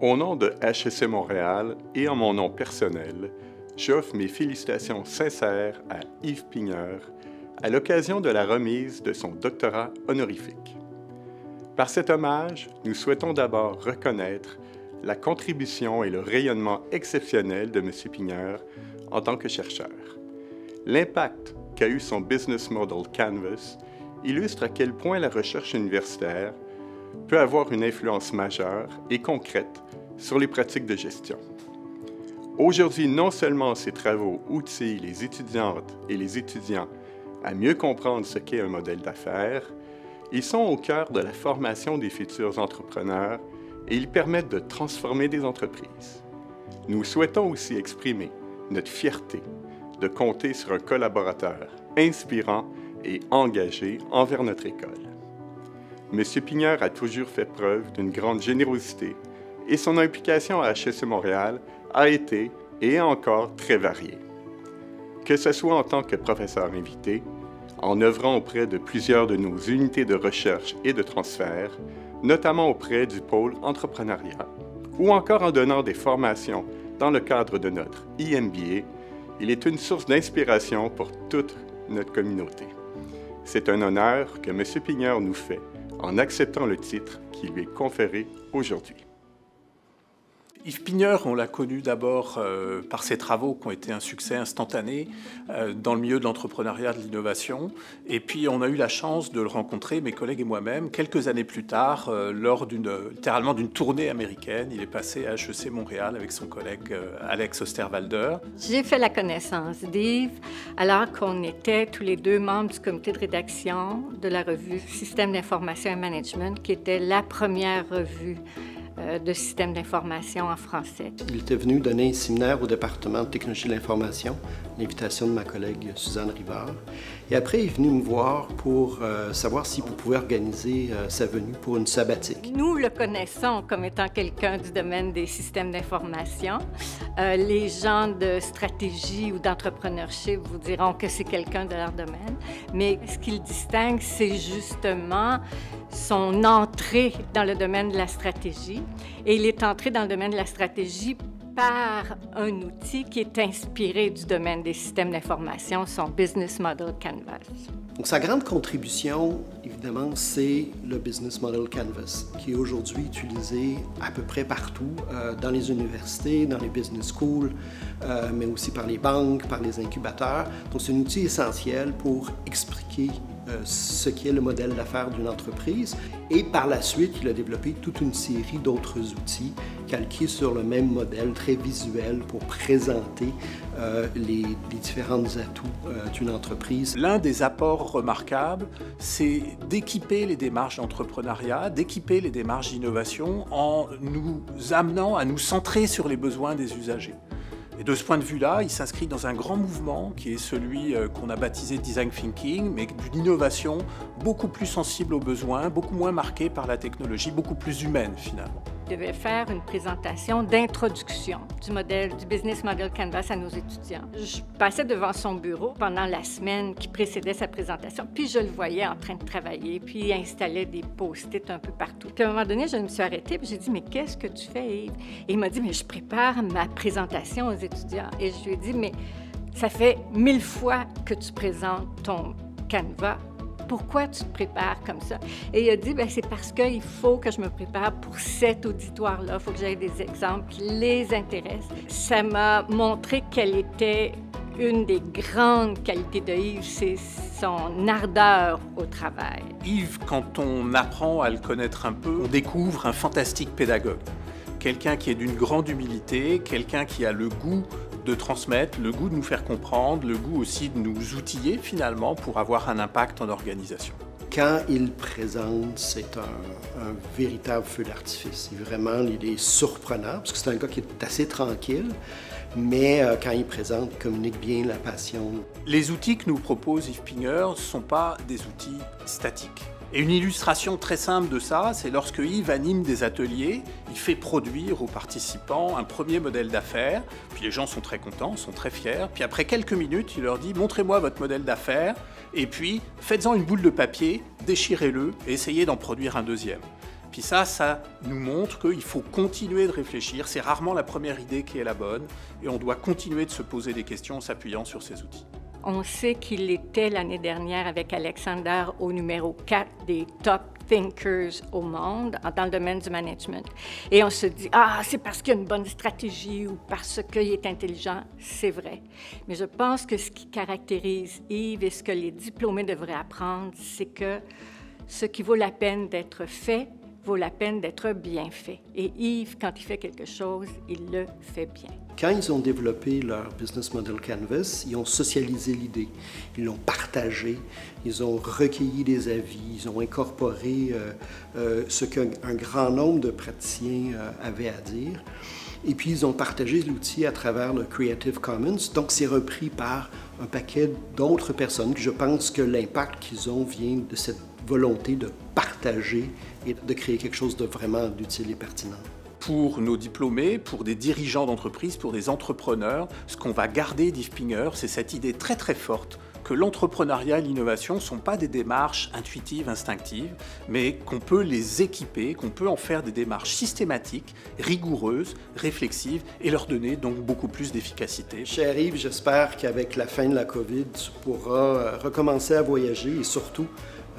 Au nom de HEC Montréal et en mon nom personnel, j'offre mes félicitations sincères à Yves Pigneur à l'occasion de la remise de son doctorat honorifique. Par cet hommage, nous souhaitons d'abord reconnaître la contribution et le rayonnement exceptionnel de M. Pigneur en tant que chercheur. L'impact qu'a eu son Business Model Canvas illustre à quel point la recherche universitaire peut avoir une influence majeure et concrète sur les pratiques de gestion. Aujourd'hui, non seulement ces travaux outillent les étudiantes et les étudiants à mieux comprendre ce qu'est un modèle d'affaires, ils sont au cœur de la formation des futurs entrepreneurs et ils permettent de transformer des entreprises. Nous souhaitons aussi exprimer notre fierté de compter sur un collaborateur inspirant et engagé envers notre école. M. Pigneur a toujours fait preuve d'une grande générosité et son implication à HEC Montréal a été et est encore très variée. Que ce soit en tant que professeur invité, en œuvrant auprès de plusieurs de nos unités de recherche et de transfert, notamment auprès du pôle entrepreneuriat, ou encore en donnant des formations dans le cadre de notre EMBA, il est une source d'inspiration pour toute notre communauté. C'est un honneur que M. Pigneur nous fait en acceptant le titre qui lui est conféré aujourd'hui. Yves Pigneur, on l'a connu d'abord par ses travaux qui ont été un succès instantané dans le milieu de l'entrepreneuriat, de l'innovation. Et puis on a eu la chance de le rencontrer, mes collègues et moi-même, quelques années plus tard, lors littéralement d'une tournée américaine. Il est passé à HEC Montréal avec son collègue Alex Osterwalder. J'ai fait la connaissance d'Yves alors qu'on était tous les deux membres du comité de rédaction de la revue Système d'information et management, qui était la première revue de système d'information en français. Il était venu donner un séminaire au département de technologie de l'information, l'invitation de ma collègue Suzanne Rivard. Et après, il est venu me voir pour savoir s'il pouvait organiser sa venue pour une sabbatique. Nous le connaissons comme étant quelqu'un du domaine des systèmes d'information. Les gens de stratégie ou d'entrepreneurship vous diront que c'est quelqu'un de leur domaine. Mais ce qui le distingue, c'est justement son entrée dans le domaine de la stratégie. Et il est entré dans le domaine de la stratégie par un outil qui est inspiré du domaine des systèmes d'information, son Business Model Canvas. Donc, sa grande contribution, évidemment, c'est le Business Model Canvas, qui est aujourd'hui utilisé à peu près partout, dans les universités, dans les business schools, mais aussi par les banques, par les incubateurs. Donc, c'est un outil essentiel pour expliquer ce qu'est le modèle d'affaires d'une entreprise. Et par la suite, il a développé toute une série d'autres outils calqués sur le même modèle très visuel pour présenter les différents atouts d'une entreprise. L'un des apports remarquables, c'est d'équiper les démarches d'entrepreneuriat, d'équiper les démarches d'innovation en nous amenant à nous centrer sur les besoins des usagers. Et de ce point de vue-là, il s'inscrit dans un grand mouvement qui est celui qu'on a baptisé Design Thinking, mais d'une innovation beaucoup plus sensible aux besoins, beaucoup moins marquée par la technologie, beaucoup plus humaine finalement. Je devais faire une présentation d'introduction du Business Model Canvas à nos étudiants. Je passais devant son bureau pendant la semaine qui précédait sa présentation, puis je le voyais en train de travailler, puis il installait des post-it un peu partout. Puis à un moment donné, je me suis arrêtée, puis j'ai dit « Mais qu'est-ce que tu fais, Yves? » Et il m'a dit « Mais je prépare ma présentation aux étudiants. » Et je lui ai dit « Mais ça fait 1000 fois que tu présentes ton Canva. Pourquoi tu te prépares comme ça? » Et il a dit, c'est parce qu'il faut que je me prépare pour cet auditoire-là. Il faut que j'aie des exemples qui les intéressent. Ça m'a montré quelle était une des grandes qualités de Yves, c'est son ardeur au travail. Yves, quand on apprend à le connaître un peu, on découvre un fantastique pédagogue. Quelqu'un qui est d'une grande humilité, quelqu'un qui a le goût de transmettre, le goût de nous faire comprendre, le goût aussi de nous outiller finalement pour avoir un impact en organisation. Quand il présente, c'est un véritable feu d'artifice. Vraiment, il est surprenant, parce que c'est un gars qui est assez tranquille, mais quand il présente, il communique bien la passion. Les outils que nous propose Yves Pigneur ne sont pas des outils statiques. Et une illustration très simple de ça, c'est lorsque Yves anime des ateliers, il fait produire aux participants un premier modèle d'affaires, puis les gens sont très contents, sont très fiers, puis après quelques minutes, il leur dit « Montrez-moi votre modèle d'affaires » et puis faites-en une boule de papier, déchirez-le et essayez d'en produire un deuxième. Puis ça nous montre qu'il faut continuer de réfléchir. C'est rarement la première idée qui est la bonne. Et on doit continuer de se poser des questions en s'appuyant sur ces outils. On sait qu'il était l'année dernière avec Alexander au numéro 4 des top thinkers au monde dans le domaine du management. Et on se dit, c'est parce qu'il y a une bonne stratégie ou parce qu'il est intelligent. C'est vrai. Mais je pense que ce qui caractérise Yves et ce que les diplômés devraient apprendre, c'est que ce qui vaut la peine d'être fait vaut la peine d'être bien fait. Et Yves, quand il fait quelque chose, il le fait bien. Quand ils ont développé leur Business Model Canvas, ils ont socialisé l'idée, ils l'ont partagé, ils ont recueilli des avis, ils ont incorporé ce qu'un grand nombre de praticiens avaient à dire. Et puis, ils ont partagé l'outil à travers le Creative Commons. Donc, c'est repris par un paquet d'autres personnes. Je pense que l'impact qu'ils ont vient de cette volonté de partager et de créer quelque chose de vraiment utile et pertinent. Pour nos diplômés, pour des dirigeants d'entreprise, pour des entrepreneurs, ce qu'on va garder d'Yves Pinger, c'est cette idée très très forte que l'entrepreneuriat et l'innovation ne sont pas des démarches intuitives, instinctives, mais qu'on peut les équiper, qu'on peut en faire des démarches systématiques, rigoureuses, réflexives et leur donner donc beaucoup plus d'efficacité. Cher Yves, j'espère qu'avec la fin de la COVID, tu pourras recommencer à voyager et surtout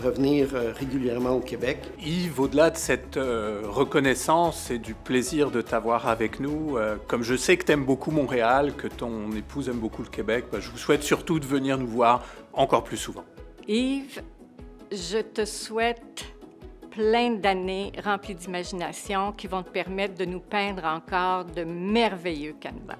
revenir régulièrement au Québec. Yves, au-delà de cette reconnaissance et du plaisir de t'avoir avec nous, comme je sais que tu aimes beaucoup Montréal, que ton épouse aime beaucoup le Québec, je vous souhaite surtout de venir nous voir encore plus souvent. Yves, je te souhaite plein d'années remplies d'imagination qui vont te permettre de nous peindre encore de merveilleux canevas.